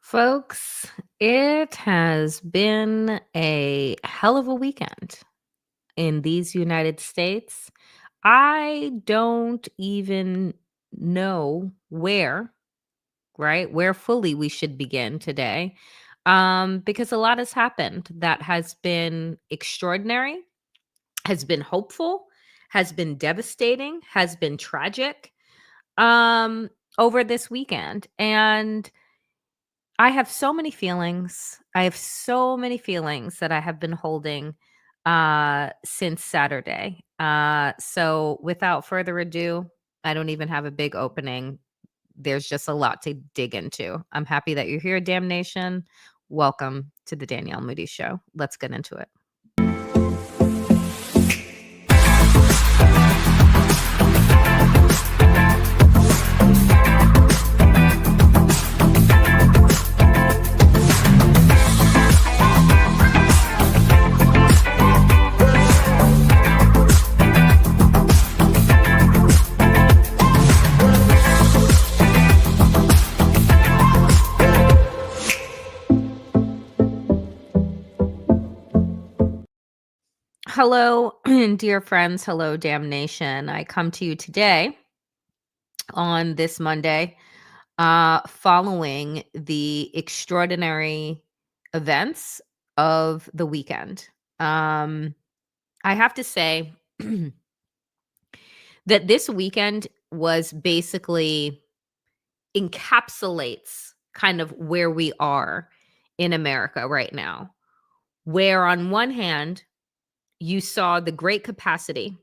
Folks, it has been a hell of a weekend in these United States. I don't even know where fully we should begin today. Because a lot has happened that has been extraordinary, has been hopeful, has been devastating, has been tragic um over this weekend. And I have so many feelings. I have so many feelings that I have been holding since Saturday. So without further ado, I don't even have a big opening. There's just a lot to dig into. I'm happy that you're here, Damnation. Welcome to the Danielle Moodie Show. Let's get into it. Hello, dear friends. Hello, Damnation. I come to you today on this Monday following the extraordinary events of the weekend. Um, I have to say that this weekend was basically encapsulates kind of where we are in America right now, where on one hand, you saw the great capacity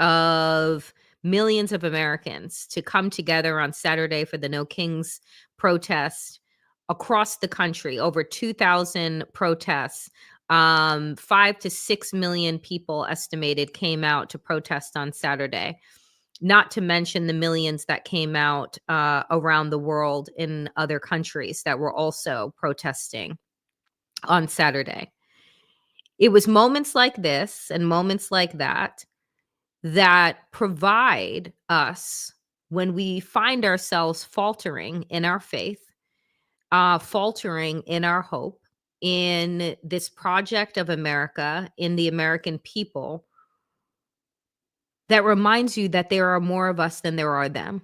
of millions of Americans to come together on Saturday for the No Kings protest across the country. Over 2,000 protests. 5 to 6 million people estimated came out to protest on Saturday. Not to mention the millions that came out around the world in other countries that were also protesting on Saturday. It was moments like this and moments like that that provide us when we find ourselves faltering in our faith, faltering in our hope, in this project of America, in the American people, that reminds you that there are more of us than there are them.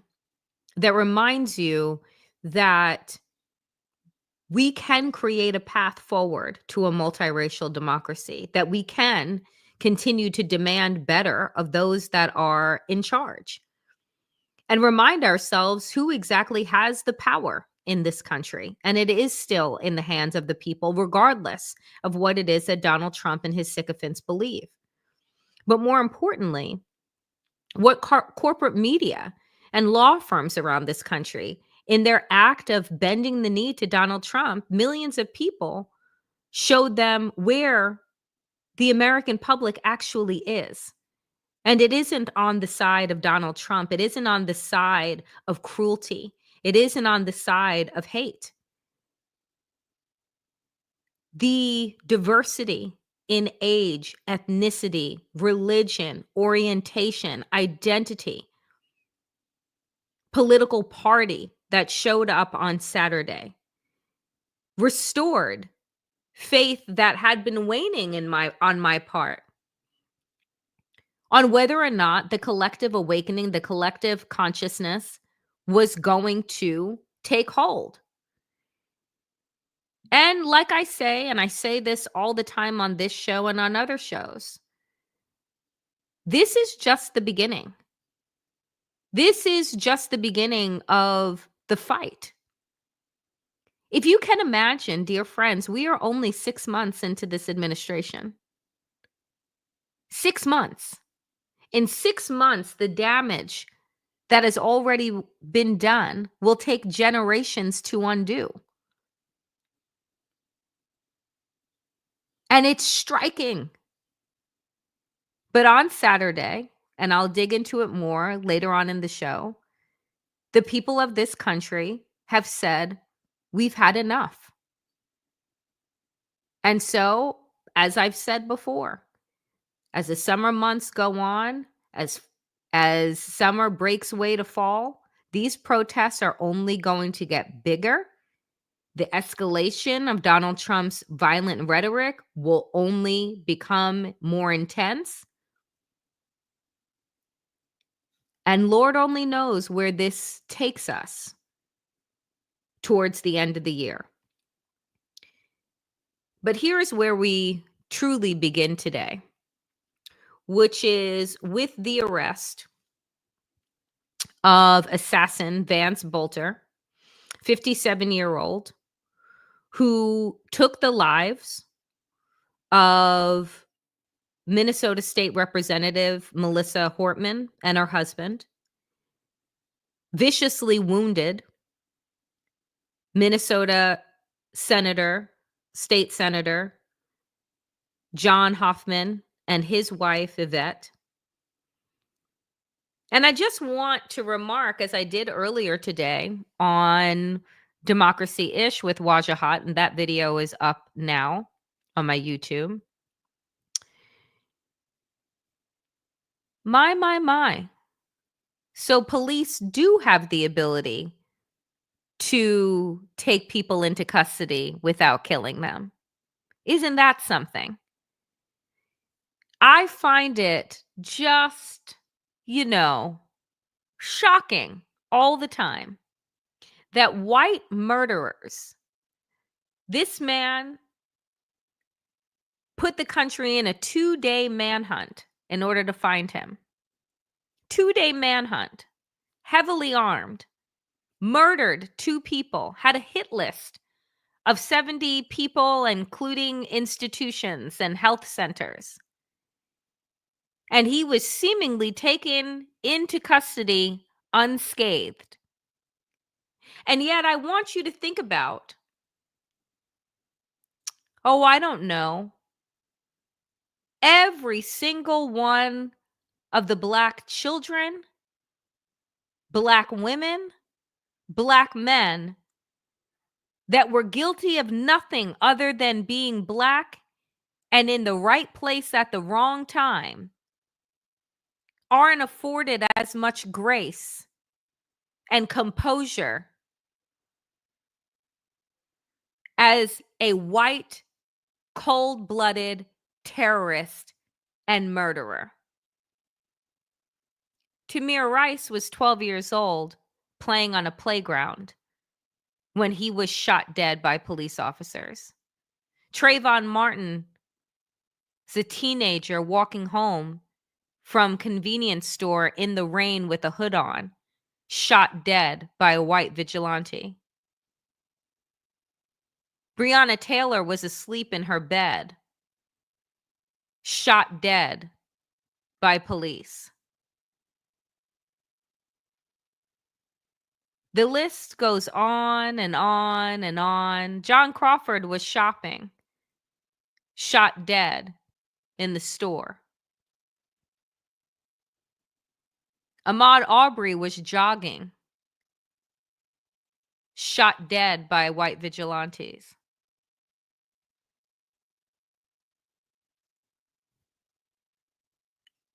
That reminds you that we can create a path forward to a multiracial democracy, that we can continue to demand better of those that are in charge, and remind ourselves who exactly has the power in this country. And it is still in the hands of the people, regardless of what it is that Donald Trump and his sycophants believe. But more importantly, what corporate media and law firms around this country, in their act of bending the knee to Donald Trump, millions of people showed them where the American public actually is. And it isn't on the side of Donald Trump. It isn't on the side of cruelty. It isn't on the side of hate. The diversity in age, ethnicity, religion, orientation, identity, political party that showed up on Saturday restored faith that had been waning on my part, on whether or not the collective awakening, the collective consciousness was going to take hold. And like I say, and I say this all the time on this show and on other shows, this is just the beginning. This is just the beginning of the fight. If you can imagine, dear friends, we are only 6 months into this administration. 6 months. In 6 months, the damage that has already been done will take generations to undo. And it's striking. But on Saturday, and I'll dig into it more later on in the show, the people of this country have said, we've had enough. And so, as I've said before, as the summer months go on, as summer breaks way to fall, these protests are only going to get bigger The escalation of Donald Trump's violent rhetoric will only become more intense. And Lord only knows where this takes us towards the end of the year. But here's where we truly begin today, which is with the arrest of assassin Vance Bolter, 57-year-old, who took the lives of Minnesota State Representative Melissa Hortman and her husband, viciously wounded Minnesota State Senator John Hoffman and his wife, Yvette. And I just want to remark, as I did earlier today on Democracy-ish with Wajahat, and that video is up now on my YouTube. My. So police do have the ability to take people into custody without killing them. Isn't that something? I find it just, shocking all the time that white murderers, this man put the country in a 2-day manhunt in order to find him. 2-day manhunt, heavily armed, murdered 2 people, had a hit list of 70 people, including institutions and health centers. And he was seemingly taken into custody unscathed. And yet I want you to think about, I don't know, every single one of the Black children, Black women, Black men that were guilty of nothing other than being Black and in the right place at the wrong time aren't afforded as much grace and composure as a white, cold-blooded terrorist and murderer. Tamir Rice was 12 years old, playing on a playground when he was shot dead by police officers. Trayvon Martin is a teenager walking home from convenience store in the rain with a hood on, shot dead by a white vigilante. Breonna Taylor was asleep in her bed, shot dead by police. The list goes on and on and on. John Crawford was shopping, shot dead in the store. Ahmaud Arbery was jogging, shot dead by white vigilantes.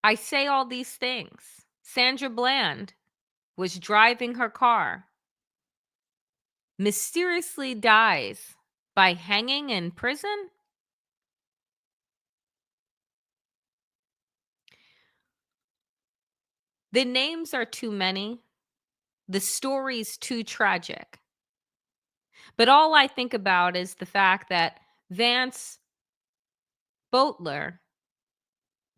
I say all these things. Sandra Bland was driving her car, mysteriously dies by hanging in prison. The names are too many. The story's too tragic. But all I think about is the fact that Vance Bolter,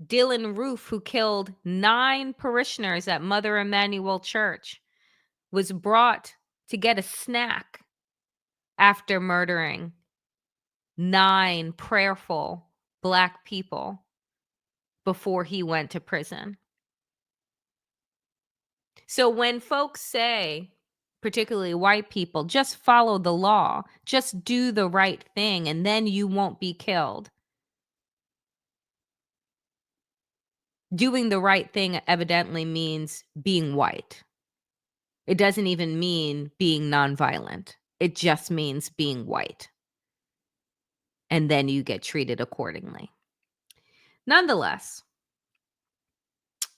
Dylan Roof, who killed 9 parishioners at Mother Emanuel Church, was brought to get a snack after murdering 9 prayerful Black people before he went to prison. So when folks say, particularly white people, just follow the law, just do the right thing, and then you won't be killed. Doing the right thing evidently means being white. It doesn't even mean being nonviolent. It just means being white. And then you get treated accordingly. Nonetheless,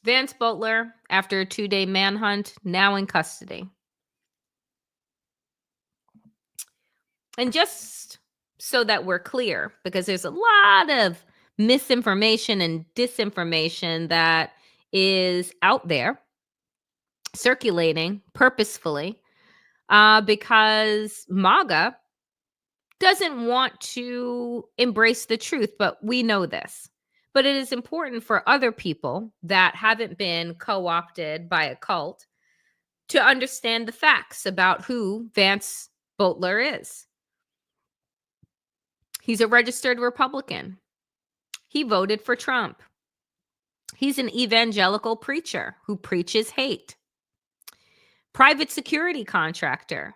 Vance Bolter, after a 2-day manhunt, now in custody. And just so that we're clear, because there's a lot of misinformation and disinformation that is out there circulating purposefully, because MAGA doesn't want to embrace the truth, but we know this. But it is important for other people that haven't been co-opted by a cult to understand the facts about who Vance Butler is. He's a registered Republican. He voted for Trump. He's an evangelical preacher who preaches hate. Private security contractor.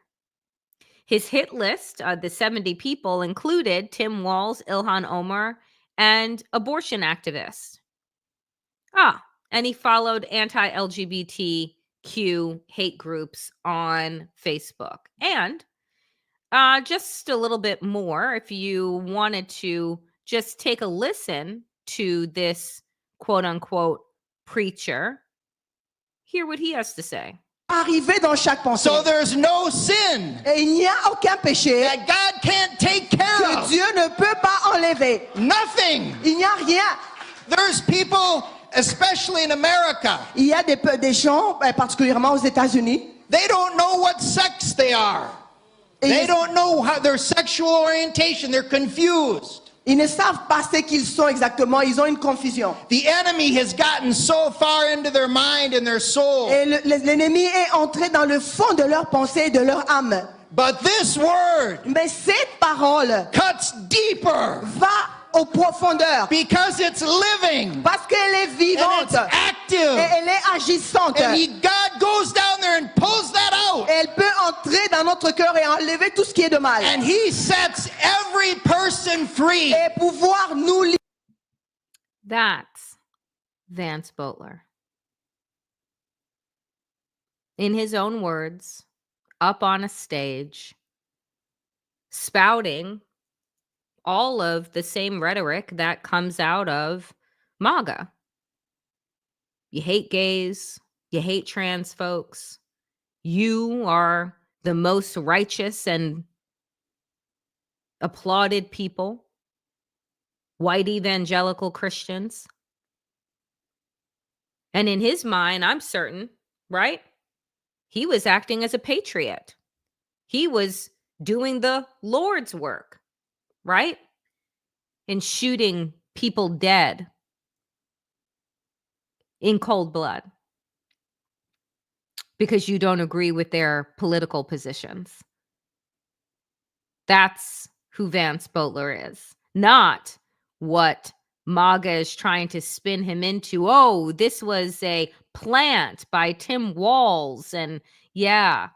His hit list, the 70 people, included Tim Walz, Ilhan Omar, and abortion activists. And he followed anti-LGBTQ hate groups on Facebook. And just a little bit more, if you wanted to just take a listen to this quote-unquote preacher, hear what he has to say. Arrivé dans chaque pensée. So there's no sin Et il n'y a aucun péché that God can't take care que of. Dieu ne peut pas enlever. Nothing. Il n'y a rien. There's people, especially in America, Il y a des gens, particulièrement aux États-Unis, they don't know what sex they are. et They ils, don't know how their sexual orientation. They're confused. ils ne savent pas ce qu'ils sont exactement. Ils ont une confusion. The enemy has gotten so far into their mind and their soul. Et l'ennemi est entré dans le fond de leur pensée et de leur âme. But this word Mais cette parole cuts deeper va aux profondeurs because it's living parce qu'elle est and vivante it's active. et elle est agissante. And God goes down there and pulls that out. Et elle peut entrer dans notre cœur et enlever tout ce qui est de mal. And he sets every person free. Et pouvoir nous libérer. That's Vance Butler. In his own words, up on a stage, spouting all of the same rhetoric that comes out of MAGA. You hate gays, you hate trans folks, you are the most righteous and applauded people, white evangelical Christians. And in his mind, I'm certain, right? He was acting as a patriot. He was doing the Lord's work, right? And shooting people dead in cold blood because you don't agree with their political positions. That's who Vance Butler is, not what MAGA is trying to spin him into. Oh, this was a plant by Tim Walz. And yeah,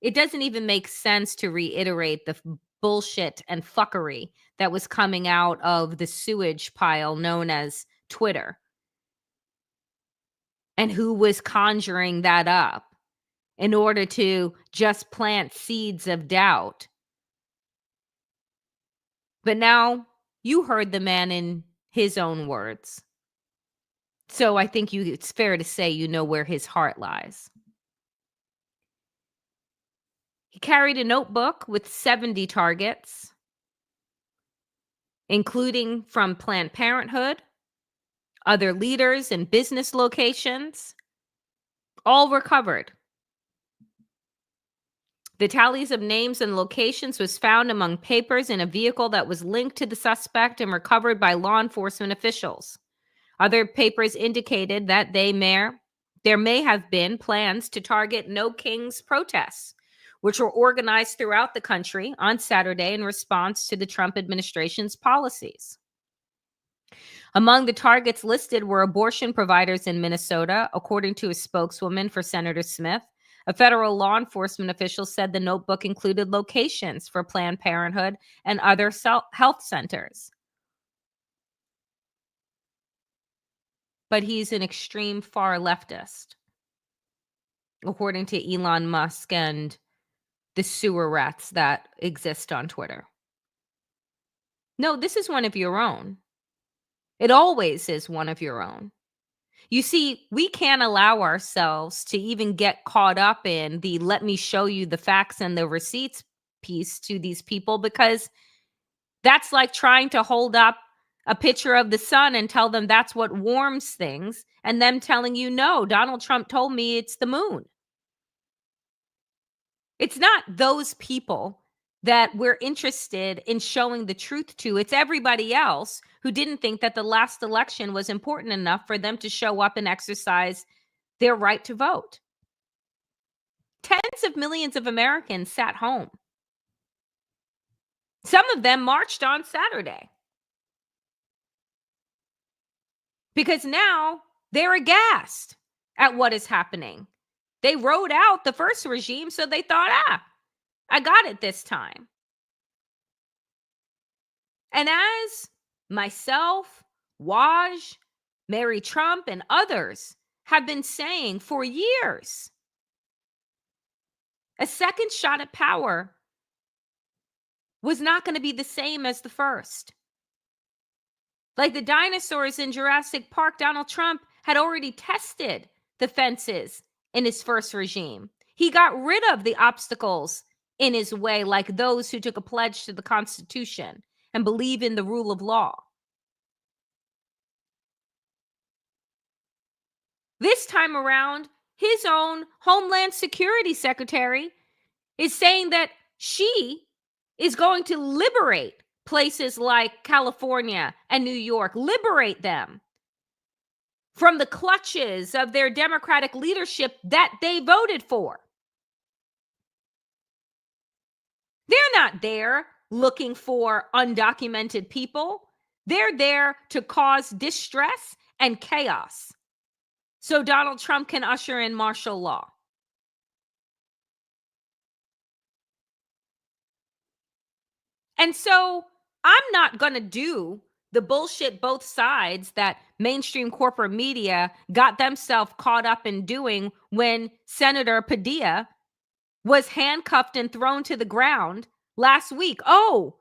it doesn't even make sense to reiterate the bullshit and fuckery that was coming out of the sewage pile known as Twitter. And who was conjuring that up in order to just plant seeds of doubt. But now you heard the man in his own words. So I think it's fair to say you know where his heart lies. He carried a notebook with 70 targets, including from Planned Parenthood, other leaders and business locations, all recovered. The tallies of names and locations was found among papers in a vehicle that was linked to the suspect and recovered by law enforcement officials. Other papers indicated that there may have been plans to target No Kings protests, which were organized throughout the country on Saturday in response to the Trump administration's policies. Among the targets listed were abortion providers in Minnesota, according to a spokeswoman for Senator Smith. A federal law enforcement official said the notebook included locations for Planned Parenthood and other health centers. But he's an extreme far leftist, according to Elon Musk and the sewer rats that exist on Twitter. No, this is one of your own. It always is one of your own. You see, we can't allow ourselves to even get caught up in the let me show you the facts and the receipts piece to these people, because that's like trying to hold up a picture of the sun and tell them that's what warms things, and them telling you, no, Donald Trump told me it's the moon. It's not those people that we're interested in showing the truth to. It's everybody else who didn't think that the last election was important enough for them to show up and exercise their right to vote. Tens of millions of Americans sat home. Some of them marched on Saturday because now they're aghast at what is happening. They rode out the first regime, so they thought, I got it this time. And as myself, Waj, Mary Trump, and others have been saying for years, a second shot at power was not going to be the same as the first. Like the dinosaurs in Jurassic Park, Donald Trump had already tested the fences in his first regime. He got rid of the obstacles in his way, like those who took a pledge to the Constitution and believe in the rule of law. This time around, his own Homeland Security Secretary is saying that she is going to liberate places like California and New York, liberate them from the clutches of their Democratic leadership that they voted for. They're not there looking for undocumented people. They're there to cause distress and chaos so Donald Trump can usher in martial law. And so I'm not going to do the bullshit both sides that mainstream corporate media got themselves caught up in doing when Senator Padilla was handcuffed and thrown to the ground last week. Oh,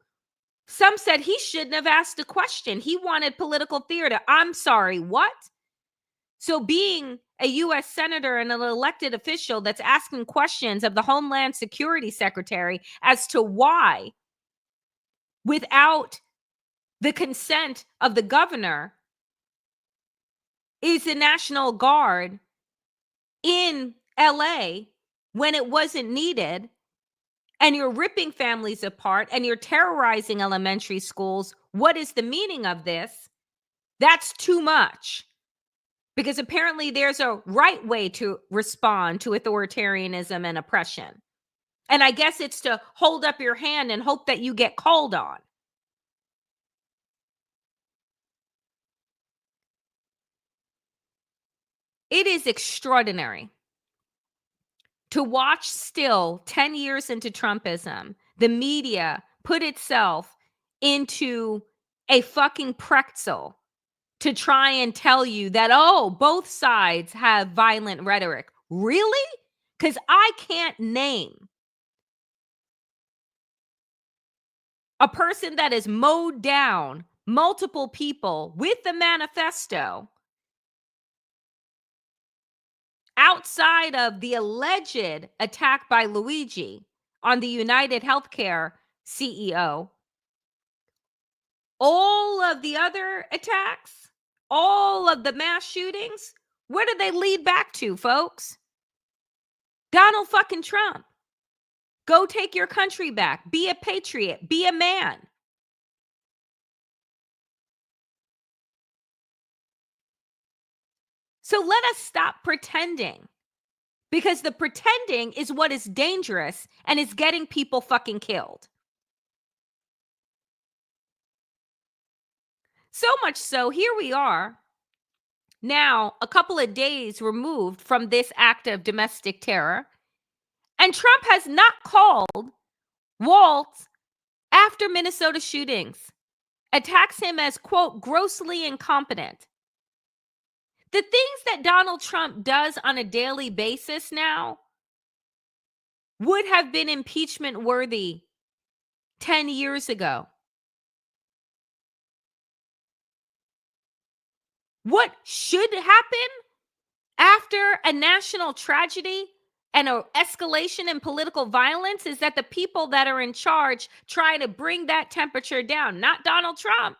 some said he shouldn't have asked a question. He wanted political theater. I'm sorry, what? So being a U.S. senator and an elected official that's asking questions of the Homeland Security Secretary as to why, without the consent of the governor, is the National Guard in LA when it wasn't needed, and you're ripping families apart and you're terrorizing elementary schools. What is the meaning of this? That's too much. Because apparently there's a right way to respond to authoritarianism and oppression. And I guess it's to hold up your hand and hope that you get called on. It is extraordinary to watch still 10 years into Trumpism, the media put itself into a fucking pretzel to try and tell you that, oh, both sides have violent rhetoric. Really? Because I can't name a person that has mowed down multiple people with the manifesto outside of the alleged attack by Luigi on the United Healthcare CEO. All of the other attacks, all of the mass shootings, where do they lead back to, folks? Donald fucking Trump. Go take your country back. Be a patriot. Be a man. So let us stop pretending, because the pretending is what is dangerous and is getting people fucking killed. So much so, here we are now, a couple of days removed from this act of domestic terror, and Trump has not called Waltz after Minnesota shootings, attacks him as, quote, grossly incompetent. The things that Donald Trump does on a daily basis now would have been impeachment worthy 10 years ago. What should happen after a national tragedy and an escalation in political violence is that the people that are in charge try to bring that temperature down, not Donald Trump.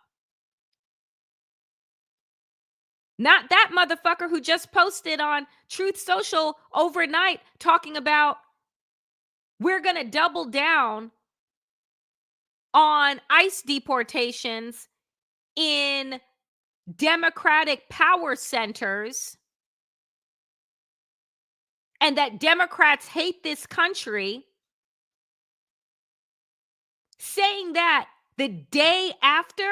Not that motherfucker who just posted on Truth Social overnight talking about we're going to double down on ICE deportations in Democratic power centers and that Democrats hate this country, saying that the day after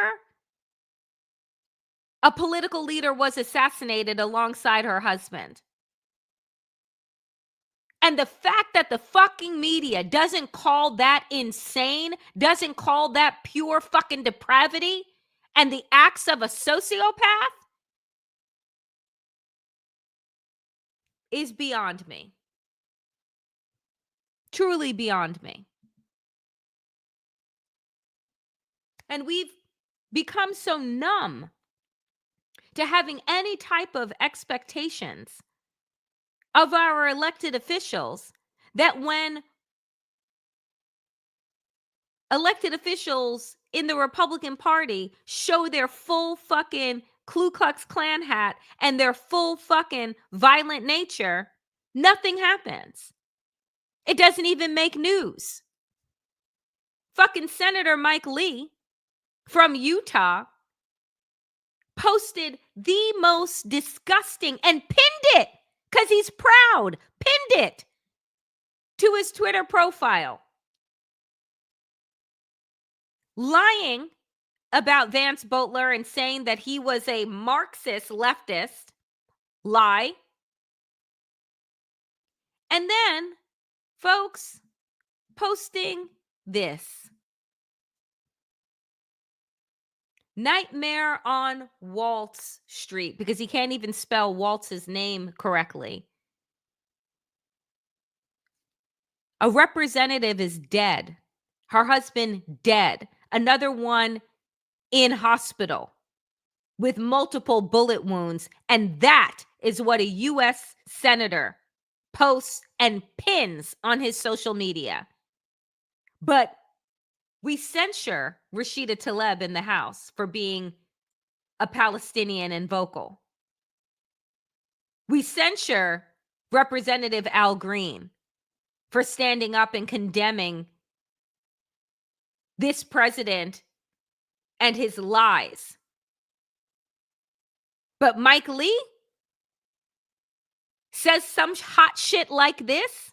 a political leader was assassinated alongside her husband. And the fact that the fucking media doesn't call that insane, doesn't call that pure fucking depravity and the acts of a sociopath is beyond me. Truly beyond me. And we've become so numb to having any type of expectations of our elected officials that when elected officials in the Republican Party show their full fucking Ku Klux Klan hat and their full fucking violent nature, nothing happens. It doesn't even make news. Fucking Senator Mike Lee from Utah posted the most disgusting and pinned it because he's proud, pinned it to his Twitter profile, lying about Vance Butler and saying that he was a Marxist leftist. Lie. And then, folks, posting this. Nightmare on Waltz Street, because he can't even spell Waltz's name correctly. A representative is dead. Her husband dead. Another one in hospital with multiple bullet wounds. And that is what a U.S. senator posts and pins on his social media. But we censure Rashida Tlaib in the House for being a Palestinian and vocal. We censure Representative Al Green for standing up and condemning this president and his lies. But Mike Lee says some hot shit like this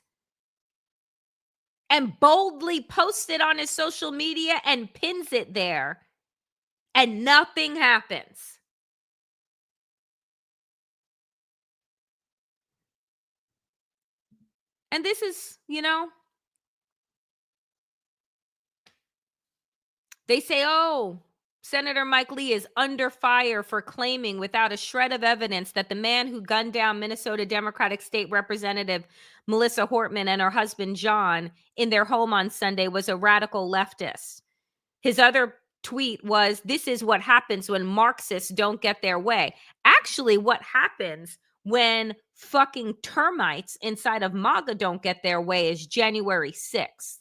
and boldly posts it on his social media and pins it there, and nothing happens. And this is, they say, oh, Senator Mike Lee is under fire for claiming without a shred of evidence that the man who gunned down Minnesota Democratic State Representative Melissa Hortman and her husband John in their home on Sunday was a radical leftist. His other tweet was, this is what happens when Marxists don't get their way. Actually, what happens when fucking termites inside of MAGA don't get their way is January 6th.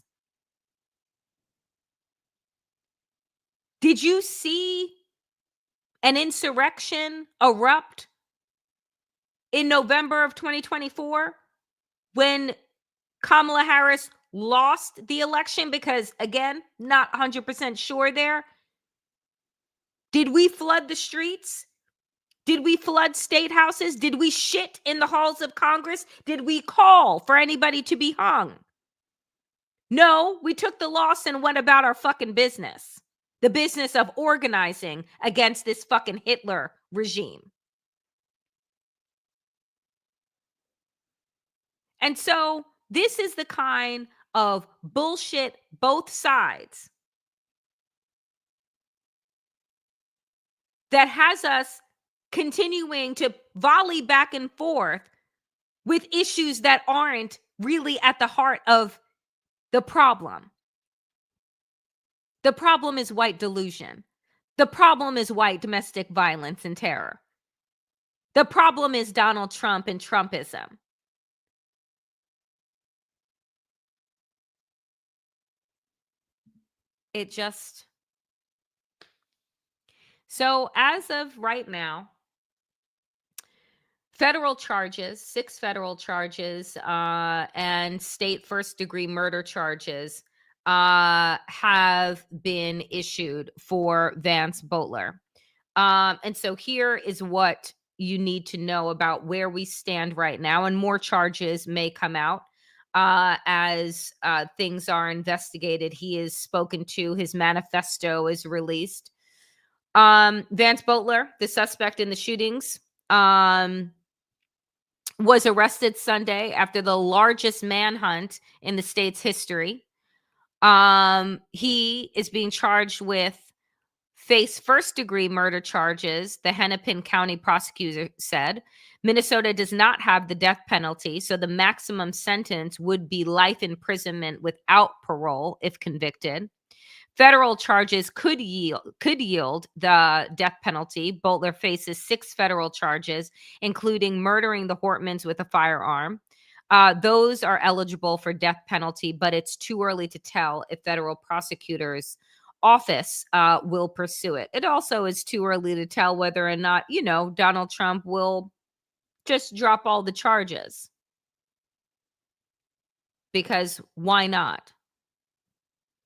Did you see an insurrection erupt in November of 2024 when Kamala Harris lost the election? Because, again, not 100% sure there. Did we flood the streets? Did we flood state houses? Did we shit in the halls of Congress? Did we call for anybody to be hung? No, we took the loss and went about our fucking business. The business of organizing against this fucking Hitler regime. And so this is the kind of bullshit both sides that has us continuing to volley back and forth with issues that aren't really at the heart of the problem. The problem is white delusion. The problem is white domestic violence and terror. The problem is Donald Trump and Trumpism. It just... So as of right now, federal charges, 6 federal charges, and state first-degree murder charges have been issued for Vance Butler. And so here is what you need to know about where we stand right now, and more charges may come out as things are investigated. He is spoken to, his manifesto is released. Vance Butler, the suspect in the shootings, was arrested Sunday after the largest manhunt in the state's history. He is being charged with first-degree murder charges, the Hennepin County prosecutor said. Minnesota does not have the death penalty, so the maximum sentence would be life imprisonment without parole if convicted. Federal charges could yield the death penalty. Butler faces 6 federal charges, including murdering the Hortmans with a firearm. Those are eligible for death penalty, but it's too early to tell if federal prosecutors' office will pursue it. It also is too early to tell whether or not, Donald Trump will just drop all the charges. Because why not?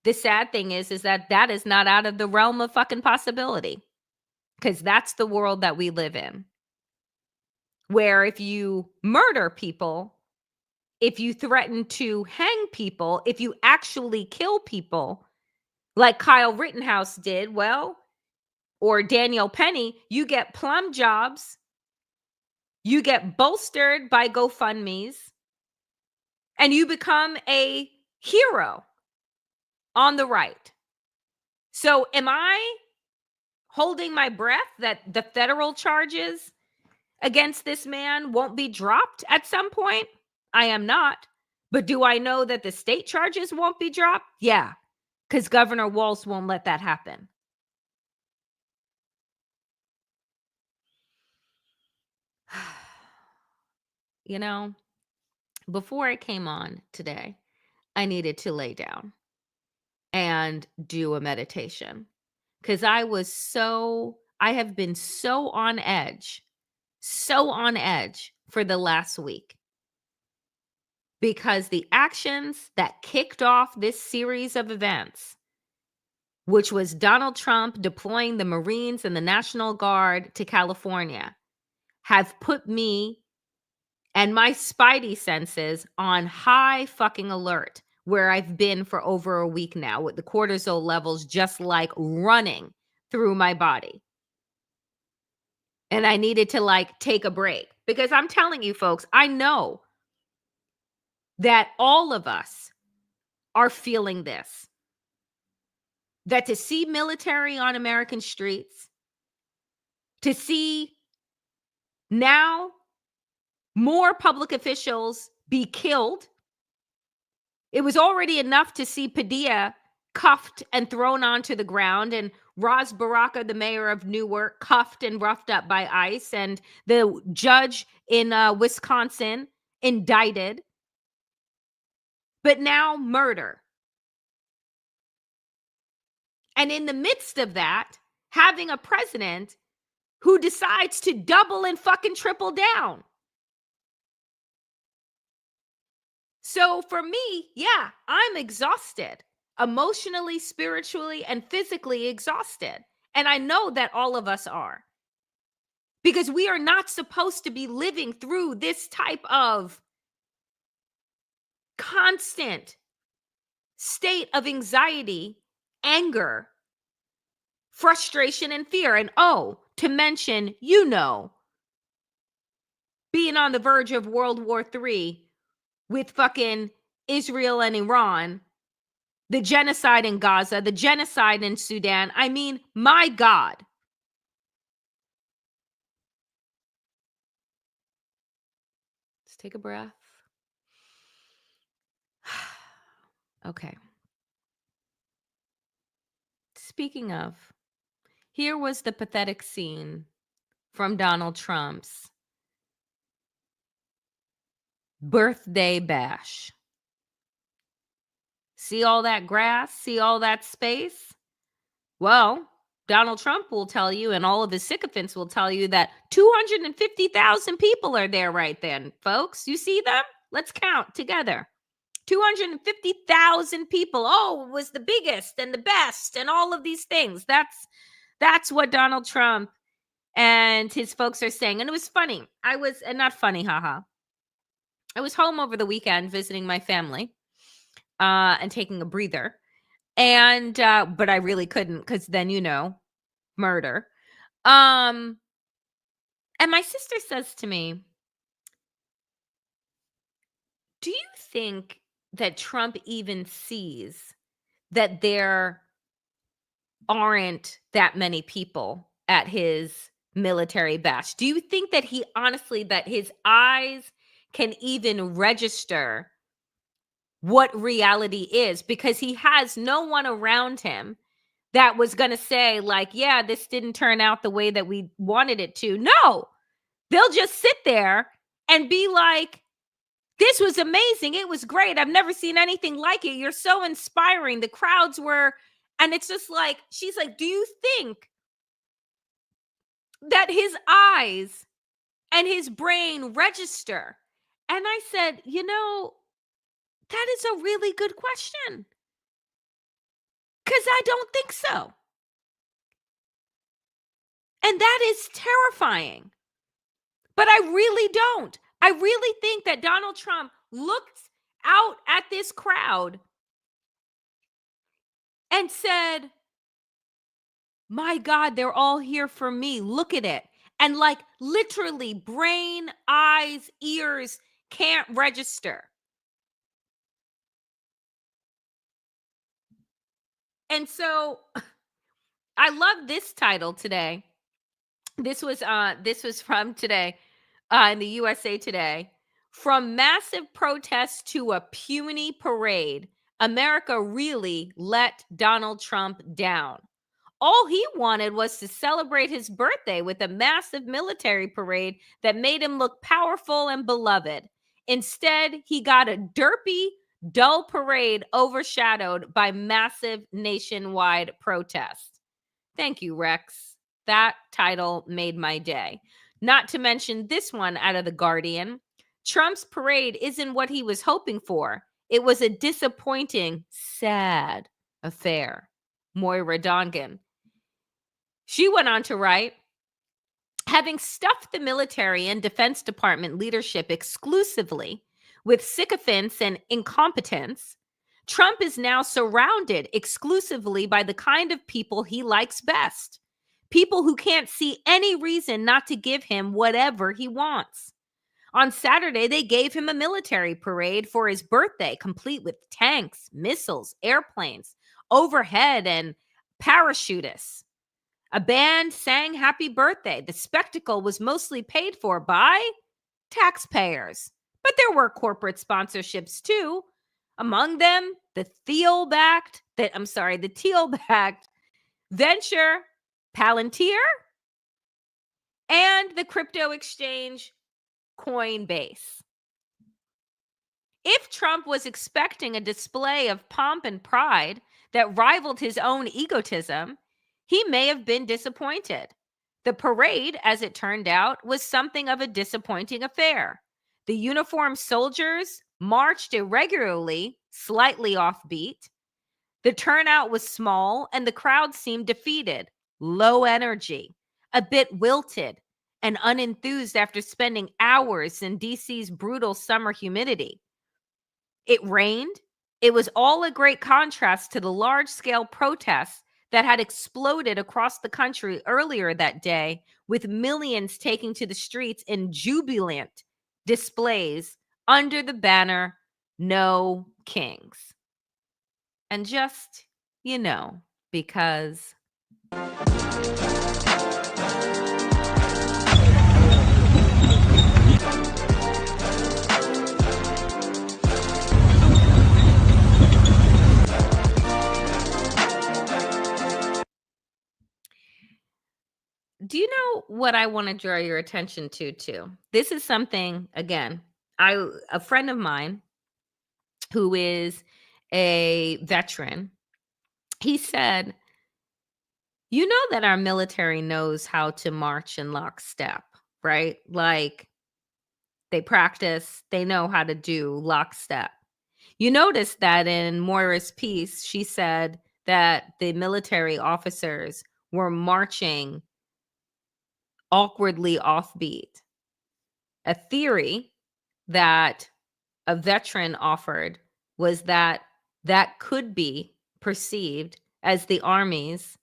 The sad thing is that is not out of the realm of fucking possibility, because that's the world that we live in, where if you murder people, if you threaten to hang people, if you actually kill people, like Kyle Rittenhouse did, or Danielle Penny, you get plum jobs, you get bolstered by GoFundMes, and you become a hero on the right. So am I holding my breath that the federal charges against this man won't be dropped at some point? I am not. But do I know that the state charges won't be dropped? Yeah, because Governor Walz won't let that happen. Before I came on today, I needed to lay down and do a meditation, because I have been so on edge for the last week, because the actions that kicked off this series of events, which was Donald Trump deploying the Marines and the National Guard to California, have put me and my spidey senses on high fucking alert, where I've been for over a week now, with the cortisol levels just like running through my body. And I needed to take a break, because I'm telling you folks, I know that all of us are feeling this. That to see military on American streets, to see now more public officials be killed. It was already enough to see Padilla cuffed and thrown onto the ground, and Ras Baraka, the mayor of Newark, cuffed and roughed up by ICE, and the judge in Wisconsin indicted. But now murder. And in the midst of that, having a president who decides to double and fucking triple down. So for me, yeah, I'm exhausted, emotionally, spiritually, and physically exhausted. And I know that all of us are, because we are not supposed to be living through this type of constant state of anxiety, anger, frustration, and fear. And to mention, being on the verge of World War III with fucking Israel and Iran, the genocide in Gaza, the genocide in Sudan. I mean, my God. Let's take a breath. Okay. Speaking of, here was the pathetic scene from Donald Trump's birthday bash. See all that grass? See all that space? Well, Donald Trump will tell you, and all of his sycophants will tell you, that 250,000 people are there right then, folks. You see them? Let's count together. 250,000 people. Oh, it was the biggest and the best and all of these things. That's what Donald Trump and his folks are saying. And it was funny. And not funny, haha. I was home over the weekend visiting my family and taking a breather. And but I really couldn't, because then, murder. And my sister says to me, do you think that Trump even sees that there aren't that many people at his military bash? Do you think that he honestly, that his eyes can even register what reality is? Because he has no one around him that was going to say, like, yeah, this didn't turn out the way that we wanted it to. No, they'll just sit there and be like, this was amazing. It was great. I've never seen anything like it. You're so inspiring. The crowds were, and it's just like, she's like, do you think that his eyes and his brain register? And I said, that is a really good question. Because I don't think so. And that is terrifying. But I really don't. I really think that Donald Trump looked out at this crowd and said, my God, they're all here for me. Look at it. And like literally brain, eyes, ears can't register. And so I love this title today. This was from today in the USA Today. From massive protests to a puny parade, America really let Donald Trump down. All he wanted was to celebrate his birthday with a massive military parade that made him look powerful and beloved. Instead, he got a derpy, dull parade overshadowed by massive nationwide protests. Thank you, Rex. That title made my day. Not to mention this one out of The Guardian. Trump's parade isn't what he was hoping for. It was a disappointing, sad affair. Moira Dongan. She went on to write, having stuffed the military and Defense Department leadership exclusively with sycophants and incompetence, Trump is now surrounded exclusively by the kind of people he likes best. People who can't see any reason not to give him whatever he wants. On Saturday, they gave him a military parade for his birthday, complete with tanks, missiles, airplanes, overhead, and parachutists. A band sang happy birthday. The spectacle was mostly paid for by taxpayers. But there were corporate sponsorships too. Among them, the Teal-backed venture Palantir and the crypto exchange Coinbase. If Trump was expecting a display of pomp and pride that rivaled his own egotism, he may have been disappointed. The parade, as it turned out, was something of a disappointing affair. The uniformed soldiers marched irregularly, slightly offbeat. The turnout was small, and the crowd seemed defeated, low energy, a bit wilted, and unenthused after spending hours in DC's brutal summer humidity. It rained. It was all a great contrast to the large-scale protests that had exploded across the country earlier that day, with millions taking to the streets in jubilant displays under the banner, No Kings. And just, because... Do you know what I want to draw your attention to, too? This is something, again, a friend of mine who is a veteran. He said, you know that our military knows how to march in lockstep, right? Like they practice, they know how to do lockstep. You notice that in Moira's piece, she said that the military officers were marching awkwardly offbeat. A theory that a veteran offered was that that could be perceived as the Army's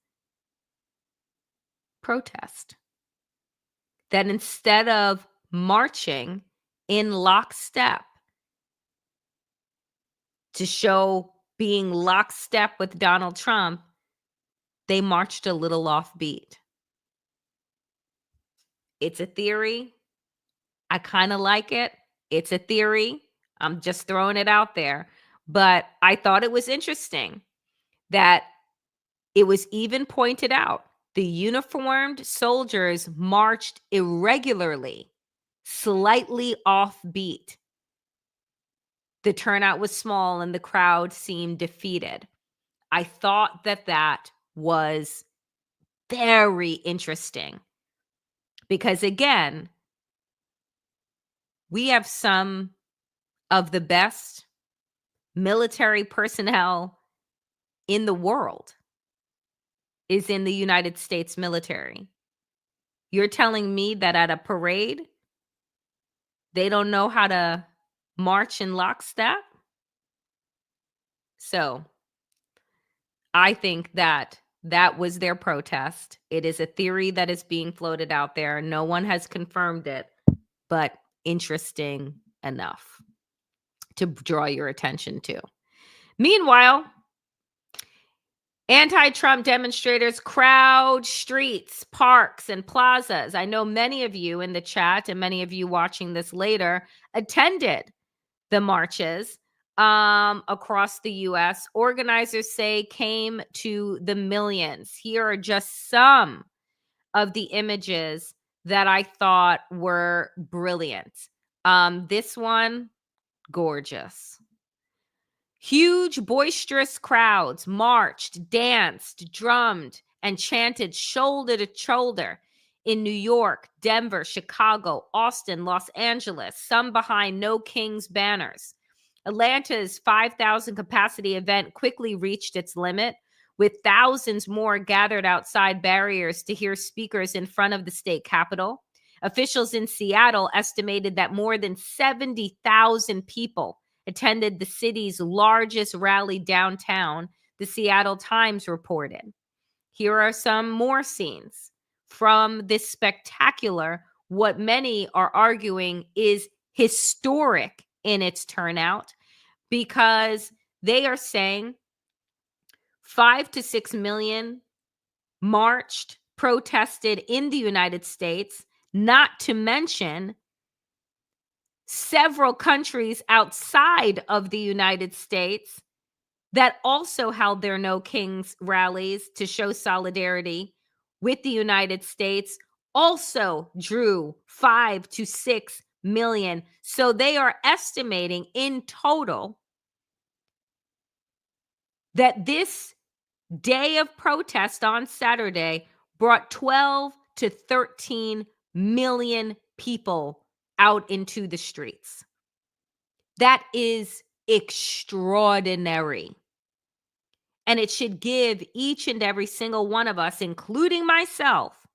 protest. That instead of marching in lockstep to show being lockstep with Donald Trump, they marched a little offbeat. It's a theory. I kind of like it. It's a theory. I'm just throwing it out there. But I thought it was interesting that it was even pointed out the uniformed soldiers marched irregularly, slightly offbeat. The turnout was small and the crowd seemed defeated. I thought that that was very interesting because, again, we have some of the best military personnel in the world is in the United States military. You're telling me that at a parade, they don't know how to march in lockstep? So I think that that was their protest. It is a theory that is being floated out there. No one has confirmed it, but interesting enough to draw your attention to. Meanwhile, anti-Trump demonstrators crowd streets, parks, and plazas. I know many of you in the chat and many of you watching this later attended the marches across the U.S. Organizers say came to the millions. Here are just some of the images that I thought were brilliant. This one, gorgeous. Huge, boisterous crowds marched, danced, drummed, and chanted shoulder to shoulder in New York, Denver, Chicago, Austin, Los Angeles, some behind No Kings banners. Atlanta's 5,000 capacity event quickly reached its limit, with thousands more gathered outside barriers to hear speakers in front of the state capitol. Officials in Seattle estimated that more than 70,000 people attended the city's largest rally downtown, the Seattle Times reported. Here are some more scenes from this spectacular, what many are arguing is historic in its turnout, because they are saying 5 to 6 million marched, protested in the United States, not to mention several countries outside of the United States that also held their No Kings rallies to show solidarity with the United States, also drew 5 to 6 million. So they are estimating in total that this day of protest on Saturday brought 12 to 13 million people out into the streets. That is extraordinary. And it should give each and every single one of us, including myself,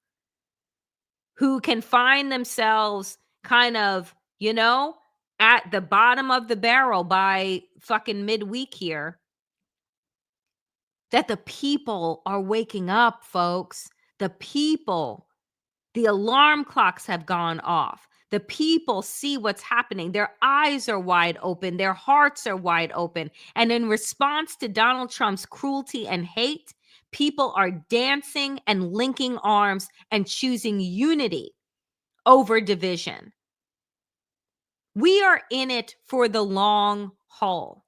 who can find themselves kind of, at the bottom of the barrel by fucking midweek here, that the people are waking up, folks. The people, the alarm clocks have gone off. The people see what's happening. Their eyes are wide open. Their hearts are wide open. And in response to Donald Trump's cruelty and hate, people are dancing and linking arms and choosing unity over division. We are in it for the long haul.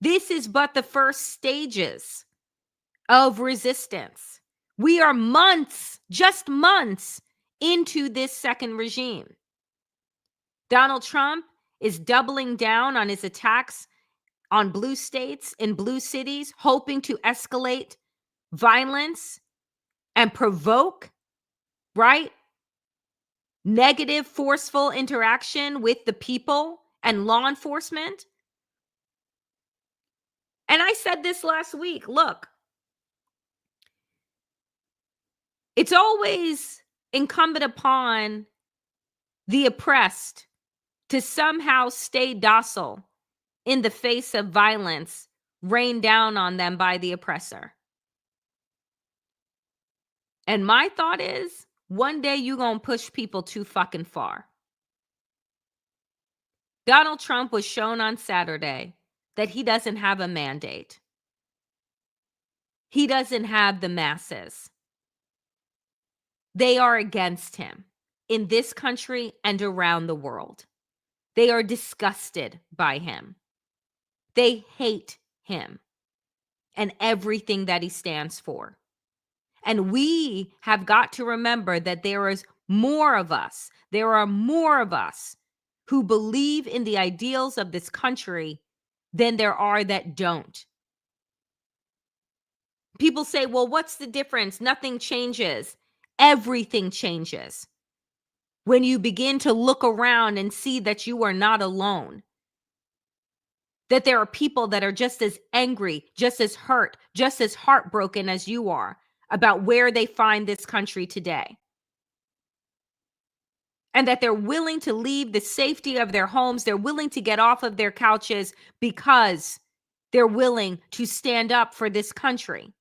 This is but the first stages of resistance. We are months, just months, into this second regime. Donald Trump is doubling down on his attacks on blue states in blue cities, hoping to escalate violence and provoke, right? Negative, forceful interaction with the people and law enforcement. And I said this last week, look, it's always incumbent upon the oppressed to somehow stay docile in the face of violence rained down on them by the oppressor. And my thought is, one day you're going to push people too fucking far. Donald Trump was shown on Saturday that he doesn't have a mandate. He doesn't have the masses. They are against him in this country and around the world. They are disgusted by him. They hate him and everything that he stands for. And we have got to remember that there is more of us. There are more of us who believe in the ideals of this country than there are that don't. People say, well, what's the difference? Nothing changes. Everything changes when you begin to look around and see that you are not alone. That there are people that are just as angry, just as hurt, just as heartbroken as you are about where they find this country today. And that they're willing to leave the safety of their homes. They're willing to get off of their couches because they're willing to stand up for this country.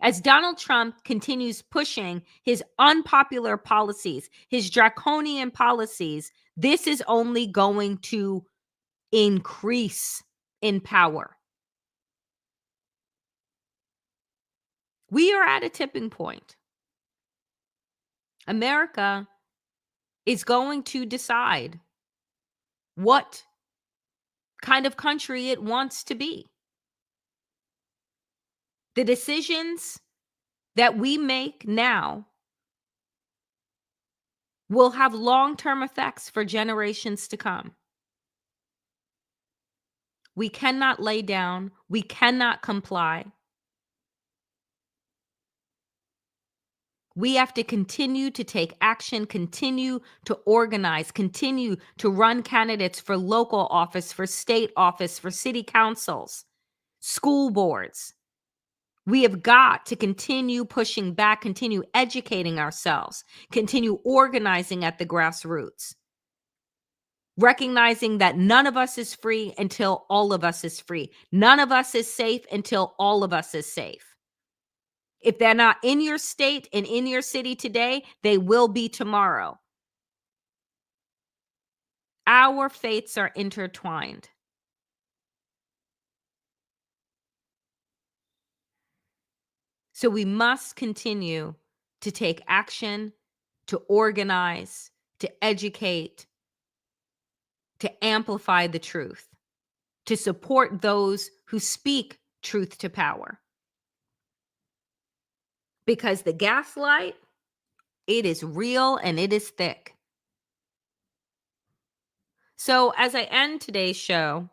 As Donald Trump continues pushing his unpopular policies, his draconian policies, this is only going to increase in power. We are at a tipping point. America is going to decide what kind of country it wants to be. The decisions that we make now will have long-term effects for generations to come. We cannot lay down. We cannot comply. We have to continue to take action, continue to organize, continue to run candidates for local office, for state office, for city councils, school boards. We have got to continue pushing back, continue educating ourselves, continue organizing at the grassroots, recognizing that none of us is free until all of us is free. None of us is safe until all of us is safe. If they're not in your state and in your city today, they will be tomorrow. Our fates are intertwined. So we must continue to take action, to organize, to educate, to amplify the truth, to support those who speak truth to power. Because the gaslight, it is real and it is thick. So as I end today's show,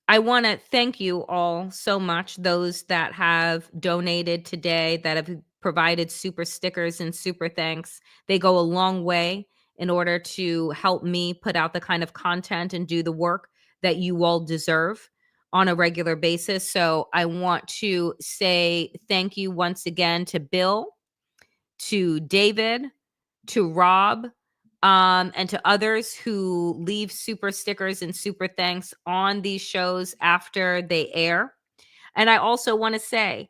I want to thank you all so much, those that have donated today, that have provided super stickers and super thanks. They go a long way in order to help me put out the kind of content and do the work that you all deserve on a regular basis. So I want to say thank you once again to Bill, to David, to Rob, and to others who leave super stickers and super thanks on these shows after they air. And I also want to say,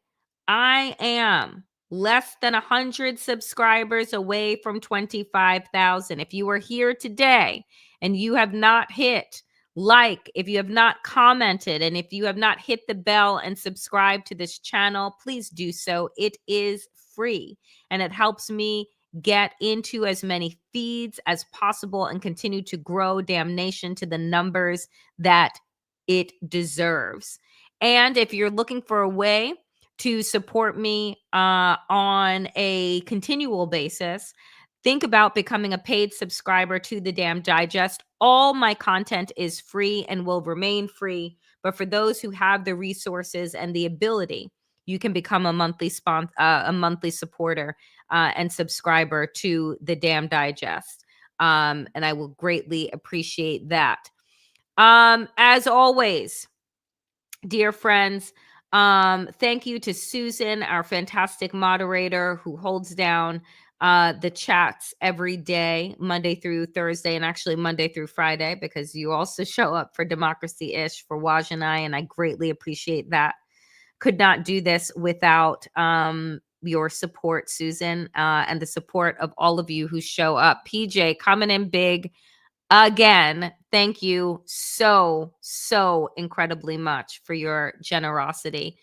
I am less than 100 subscribers away from 25,000. If you are here today and you have not hit like, if you have not commented, and if you have not hit the bell and subscribed to this channel, please do so. It is free and it helps me get into as many feeds as possible and continue to grow Damnation to the numbers that it deserves. And if you're looking for a way to support me on a continual basis, think about becoming a paid subscriber to the Damn Digest. All my content is free and will remain free. But for those who have the resources and the ability, you can become a monthly supporter and subscriber to the Damn Digest. And I will greatly appreciate that. As always, dear friends, thank you to Susan, our fantastic moderator who holds down the chats every day, Monday through Thursday, and actually Monday through Friday, because you also show up for Democracy-ish for Waj and I greatly appreciate that. Could not do this without your support, Susan, and the support of all of you who show up. PJ, coming in big again. Thank you so incredibly much for your generosity.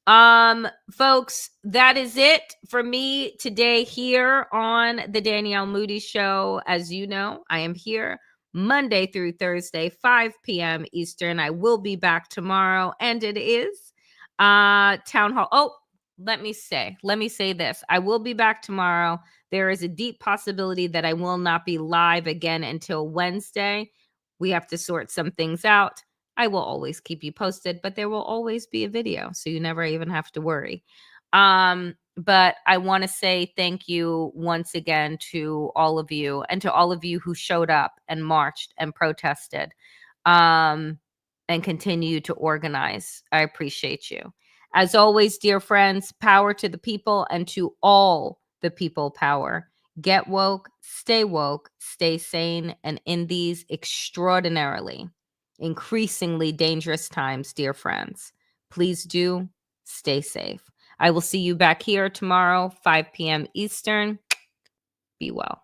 Folks, that is it for me today here on the Danielle Moodie Show. As you know, I am here Monday through Thursday, 5 p.m. Eastern. I will be back tomorrow, and it is town hall. Oh, let me say this. I will be back tomorrow. There is a deep possibility that I will not be live again until Wednesday. We have to sort some things out. I will always keep you posted, but there will always be a video, so you never even have to worry. But I want to say thank you once again to all of you, and to all of you who showed up and marched and protested, and continue to organize. I appreciate you. As always, dear friends, power to the people, and to all the people power. Get woke, stay sane, and in these extraordinarily, increasingly dangerous times, dear friends, please do stay safe. I will see you back here tomorrow, 5 p.m. Eastern. Be well.